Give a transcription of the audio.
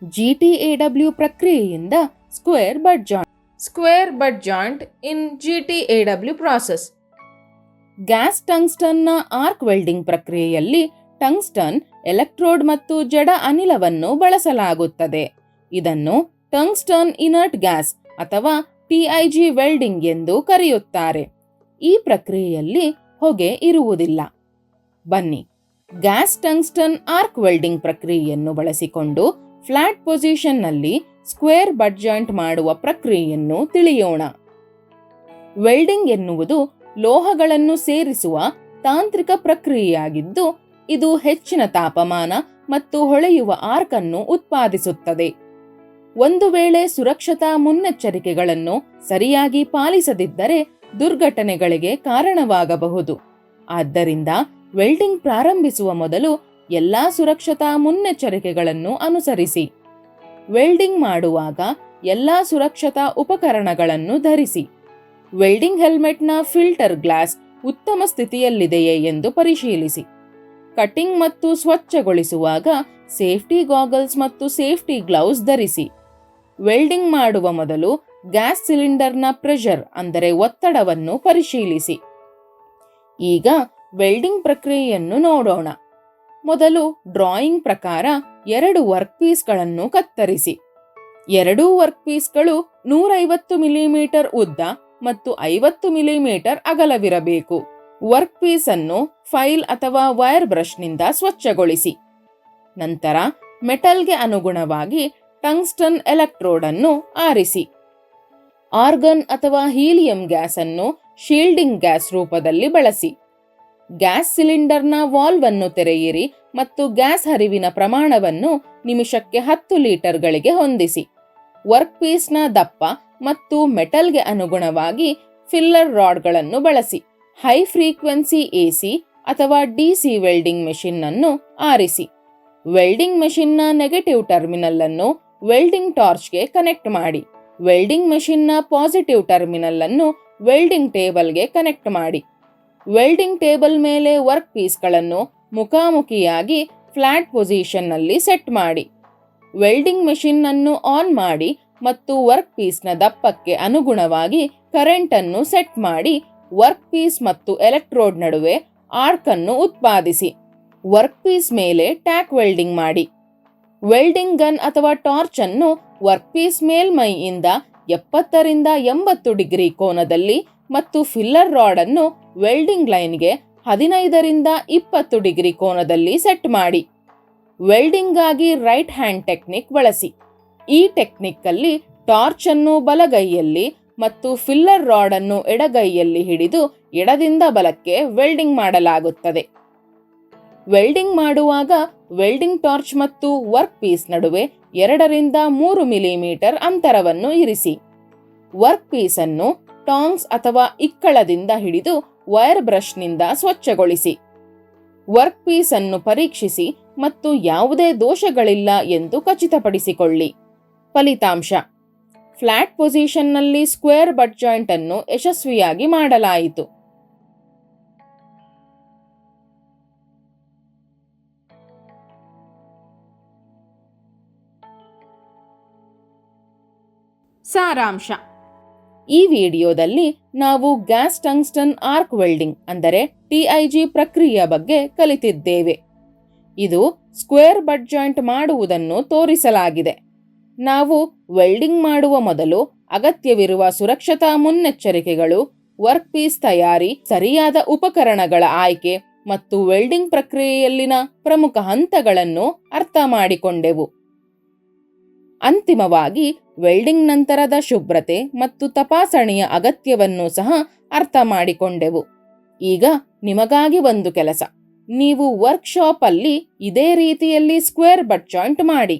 GTAW ಪ್ರಕ್ರಿಯೆಯಿಂದ square butt joint in GTAW process. Gas ಟಂಗ್ಸ್ಟನ್ನ arc welding ಪ್ರಕ್ರಿಯೆಯಲ್ಲಿ tungsten electrode ಮತ್ತು ಜಡ ಅನಿಲವನ್ನು ಬಳಸಲಾಗುತ್ತದೆ. ಇದನ್ನು ಟಂಗ್ಸ್ಟನ್ ಇನರ್ಟ್ ಗ್ಯಾಸ್ ಅಥವಾ TIG ವೆಲ್ಡಿಂಗ್ ಎಂದು ಕರೆಯುತ್ತಾರೆ. ಈ ಪ್ರಕ್ರಿಯೆಯಲ್ಲಿ ಹೊಗೆ ಇರುವುದಿಲ್ಲ. ಬನ್ನಿ, ಗ್ಯಾಸ್ ಟಂಗ್ಸ್ಟನ್ ಆರ್ಕ್ ವೆಲ್ಡಿಂಗ್ ಪ್ರಕ್ರಿಯೆಯನ್ನು ಬಳಸಿಕೊಂಡು ಫ್ಲಾಟ್ ಪೊಸಿಷನ್ನಲ್ಲಿ ಸ್ಕ್ವೇರ್ ಬಟ್ ಜಾಯಿಂಟ್ ಮಾಡುವ ಪ್ರಕ್ರಿಯೆಯನ್ನು ತಿಳಿಯೋಣ. ವೆಲ್ಡಿಂಗ್ ಎನ್ನುವುದು ಲೋಹಗಳನ್ನು ಸೇರಿಸುವ ತಾಂತ್ರಿಕ ಪ್ರಕ್ರಿಯೆಯಾಗಿದ್ದು, ಇದು ಹೆಚ್ಚಿನ ತಾಪಮಾನ ಮತ್ತು ಹೊಳೆಯುವ ಆರ್ಕ್ ಅನ್ನು ಉತ್ಪಾದಿಸುತ್ತದೆ. ಒಂದು ವೇಳೆ ಸುರಕ್ಷತಾ ಮುನ್ನೆಚ್ಚರಿಕೆಗಳನ್ನು ಸರಿಯಾಗಿ ಪಾಲಿಸದಿದ್ದರೆ ದುರ್ಘಟನೆಗಳಿಗೆ ಕಾರಣವಾಗಬಹುದು. ಆದ್ದರಿಂದ ವೆಲ್ಡಿಂಗ್ ಪ್ರಾರಂಭಿಸುವ ಮೊದಲು ಎಲ್ಲಾ ಸುರಕ್ಷತಾ ಮುನ್ನೆಚ್ಚರಿಕೆಗಳನ್ನು ಅನುಸರಿಸಿ. ವೆಲ್ಡಿಂಗ್ ಮಾಡುವಾಗ ಎಲ್ಲಾ ಸುರಕ್ಷತಾ ಉಪಕರಣಗಳನ್ನು ಧರಿಸಿ. ವೆಲ್ಡಿಂಗ್ ಹೆಲ್ಮೆಟ್ನ ಫಿಲ್ಟರ್ ಗ್ಲಾಸ್ ಉತ್ತಮ ಸ್ಥಿತಿಯಲ್ಲಿದೆಯೇ ಎಂದು ಪರಿಶೀಲಿಸಿ. ಕಟಿಂಗ್ ಮತ್ತು ಸ್ವಚ್ಛಗೊಳಿಸುವಾಗ ಸೇಫ್ಟಿ ಗಾಗಲ್ಸ್ ಮತ್ತು ಸೇಫ್ಟಿ ಗ್ಲೌಸ್ ಧರಿಸಿ. ವೆಲ್ಡಿಂಗ್ ಮಾಡುವ ಮೊದಲು ಗ್ಯಾಸ್ ಸಿಲಿಂಡರ್ನ ಪ್ರೆಷರ್ ಅಂದರೆ ಒತ್ತಡವನ್ನು ಪರಿಶೀಲಿಸಿ. ಈಗ ವೆಲ್ಡಿಂಗ್ ಪ್ರಕ್ರಿಯೆಯನ್ನು ನೋಡೋಣ. ಮೊದಲು ಡ್ರಾಯಿಂಗ್ ಪ್ರಕಾರ 2 ವರ್ಕ್ ಪೀಸ್ಗಳನ್ನು ಕತ್ತರಿಸಿ. ಎರಡೂ ವರ್ಕ್ ಪೀಸ್ಗಳು 150 ಮಿಲಿಮೀಟರ್ ಉದ್ದ ಮತ್ತು 50 ಮಿಲಿಮೀಟರ್ ಅಗಲವಿರಬೇಕು. ವರ್ಕ್ ಪೀಸ್ ಅನ್ನು ಫೈಲ್ ಅಥವಾ ವೈರ್ ಬ್ರಷ್ನಿಂದ ಸ್ವಚ್ಛಗೊಳಿಸಿ. ನಂತರ ಮೆಟಲ್ಗೆ ಅನುಗುಣವಾಗಿ ಟಂಗ್ಸ್ಟನ್ ಎಲೆಕ್ಟ್ರೋಡ್ ಅನ್ನು ಆರಿಸಿ. ಆರ್ಗನ್ ಅಥವಾ ಹೀಲಿಯಂ ಗ್ಯಾಸ್ ಅನ್ನು ಶೀಲ್ಡಿಂಗ್ ಗ್ಯಾಸ್ ರೂಪದಲ್ಲಿ ಬಳಸಿ. ಗ್ಯಾಸ್ ಸಿಲಿಂಡರ್ನ ವಾಲ್ವ್ ಅನ್ನು ತೆರೆಯಿರಿ ಮತ್ತು ಗ್ಯಾಸ್ ಹರಿವಿನ ಪ್ರಮಾಣವನ್ನು ನಿಮಿಷಕ್ಕೆ 10 ಲೀಟರ್ಗಳಿಗೆ ಹೊಂದಿಸಿ. ವರ್ಕ್ ಪೀಸ್ನ ದಪ್ಪ ಮತ್ತು ಮೆಟಲ್ಗೆ ಅನುಗುಣವಾಗಿ ಫಿಲ್ಲರ್ ರಾಡ್ಗಳನ್ನು ಬಳಸಿ. ಹೈ ಫ್ರೀಕ್ವೆನ್ಸಿ AC ಅಥವಾ DC ವೆಲ್ಡಿಂಗ್ ಮೆಷಿನ್ ಅನ್ನು ಆರಿಸಿ. ವೆಲ್ಡಿಂಗ್ ಮೆಷಿನ್ನ ನೆಗೆಟಿವ್ ಟರ್ಮಿನಲ್ ಅನ್ನು ವೆಲ್ಡಿಂಗ್ ಟಾರ್ಚ್ಗೆ ಕನೆಕ್ಟ್ ಮಾಡಿ. ವೆಲ್ಡಿಂಗ್ ಮೆಷಿನ್ನ ಪಾಸಿಟಿವ್ ಟರ್ಮಿನಲ್ ಅನ್ನು ವೆಲ್ಡಿಂಗ್ ಟೇಬಲ್ಗೆ ಕನೆಕ್ಟ್ ಮಾಡಿ. ವೆಲ್ಡಿಂಗ್ ಟೇಬಲ್ ಮೇಲೆ ವರ್ಕ್ ಪೀಸ್ಗಳನ್ನು ಮುಖಾಮುಖಿಯಾಗಿ ಫ್ಲಾಟ್ ಪೊಸಿಷನ್ನಲ್ಲಿ ಸೆಟ್ ಮಾಡಿ. ವೆಲ್ಡಿಂಗ್ ಮೆಷಿನ್ ಅನ್ನು ಆನ್ ಮಾಡಿ ಮತ್ತು ವರ್ಕ್ ಪೀಸ್ನ ದಪ್ಪಕ್ಕೆ ಅನುಗುಣವಾಗಿ ಕರೆಂಟ್ ಅನ್ನು ಸೆಟ್ ಮಾಡಿ ವರ್ಕ್ ಪೀಸ್ ಮತ್ತು ಎಲೆಕ್ಟ್ರೋಡ್ ನಡುವೆ ಆರ್ಕ್ ಅನ್ನು ಉತ್ಪಾದಿಸಿ. ವರ್ಕ್ ಪೀಸ್ ಮೇಲೆ ಟ್ಯಾಕ್ ವೆಲ್ಡಿಂಗ್ ಮಾಡಿ. ವೆಲ್ಡಿಂಗ್ ಗನ್ ಅಥವಾ ಟಾರ್ಚ್ ಅನ್ನು ವರ್ಕ್ ಪೀಸ್ ಮೇಲ್ಮೈಯಿಂದ 70 ರಿಂದ 80 ಡಿಗ್ರಿ ಕೋನದಲ್ಲಿ ಮತ್ತು ಫಿಲ್ಲರ್ ರಾಡ್ ಅನ್ನು ವೆಲ್ಡಿಂಗ್ ಲೈನ್ಗೆ 15 ರಿಂದ 20 ಡಿಗ್ರಿ ಕೋನದಲ್ಲಿ ಸೆಟ್ ಮಾಡಿ. ವೆಲ್ಡಿಂಗ್ ಆಗಿ ರೈಟ್ ಹ್ಯಾಂಡ್ ಟೆಕ್ನಿಕ್ ಬಳಸಿ. ಈ ಟೆಕ್ನಿಕ್ ಅಲ್ಲಿ ಟಾರ್ಚ್ ಅನ್ನು ಬಲಗೈಯಲ್ಲಿ ಮತ್ತು ಫಿಲ್ಲರ್ ರಾಡ್ ಅನ್ನು ಎಡಗೈಯಲ್ಲಿ ಹಿಡಿದು ಎಡದಿಂದ ಬಲಕ್ಕೆ ವೆಲ್ಡಿಂಗ್ ಮಾಡಲಾಗುತ್ತದೆ. ವೆಲ್ಡಿಂಗ್ ಮಾಡುವಾಗ ವೆಲ್ಡಿಂಗ್ ಟಾರ್ಚ್ ಮತ್ತು ವರ್ಕ್ ಪೀಸ್ ನಡುವೆ 2 ರಿಂದ 3 ಮಿಲಿಮೀಟರ್ ಅಂತರವನ್ನು ಇರಿಸಿ. ವರ್ಕ್ ಪೀಸ್ ಅನ್ನು ಟಾಂಗ್ಸ್ ಅಥವಾ ಇಕ್ಕಳದಿಂದ ಹಿಡಿದು ವೈರ್ ಬ್ರಷ್ನಿಂದ ಸ್ವಚ್ಛಗೊಳಿಸಿ. ವರ್ಕ್ ಪೀಸ್ ಅನ್ನು ಪರೀಕ್ಷಿಸಿ ಮತ್ತು ಯಾವುದೇ ದೋಷಗಳಿಲ್ಲ ಎಂದು ಖಚಿತಪಡಿಸಿಕೊಳ್ಳಿ. ಫಲಿತಾಂಶ: ಫ್ಲಾಟ್ ಪೊಸಿಷನ್ನಲ್ಲಿ ಸ್ಕ್ವೇರ್ ಬಟ್ ಜಾಯಿಂಟ್ ಅನ್ನು ಯಶಸ್ವಿಯಾಗಿ ಮಾಡಲಾಯಿತು. ಸಾರಾಂಶ: ಈ ವಿಡಿಯೋದಲ್ಲಿ ನಾವು ಗ್ಯಾಸ್ ಟಂಗ್ಸ್ಟನ್ ಆರ್ಕ್ ವೆಲ್ಡಿಂಗ್ ಅಂದರೆ TIG ಪ್ರಕ್ರಿಯೆಯ ಬಗ್ಗೆ ಕಲಿತಿದ್ದೇವೆ. ಇದು ಸ್ಕ್ವೇರ್ ಬಟ್ ಜಾಯಿಂಟ್ ಮಾಡುವುದನ್ನು ತೋರಿಸಲಾಗಿದೆ. ನಾವು ವೆಲ್ಡಿಂಗ್ ಮಾಡುವ ಮೊದಲು ಅಗತ್ಯವಿರುವ ಸುರಕ್ಷತಾ ಮುನ್ನೆಚ್ಚರಿಕೆಗಳು, ವರ್ಕ್ ಪೀಸ್ ತಯಾರಿ, ಸರಿಯಾದ ಉಪಕರಣಗಳ ಆಯ್ಕೆ ಮತ್ತು ವೆಲ್ಡಿಂಗ್ ಪ್ರಕ್ರಿಯೆಯಲ್ಲಿನ ಪ್ರಮುಖ ಹಂತಗಳನ್ನು ಅರ್ಥ ಮಾಡಿಕೊಂಡೆವು. ಅಂತಿಮವಾಗಿ ವೆಲ್ಡಿಂಗ್ ನಂತರದ ಶುಭ್ರತೆ ಮತ್ತು ತಪಾಸಣೆಯ ಅಗತ್ಯವನ್ನು ಸಹ ಅರ್ಥ ಮಾಡಿಕೊಂಡೆವು. ಈಗ ನಿಮಗಾಗಿ ಒಂದು ಕೆಲಸ. ನೀವು ವರ್ಕ್ಶಾಪ್ ಅಲ್ಲಿ ಇದೇ ರೀತಿಯಲ್ಲಿ ಸ್ಕ್ವೇರ್ ಬಟ್ ಜಾಯಿಂಟ್ ಮಾಡಿ.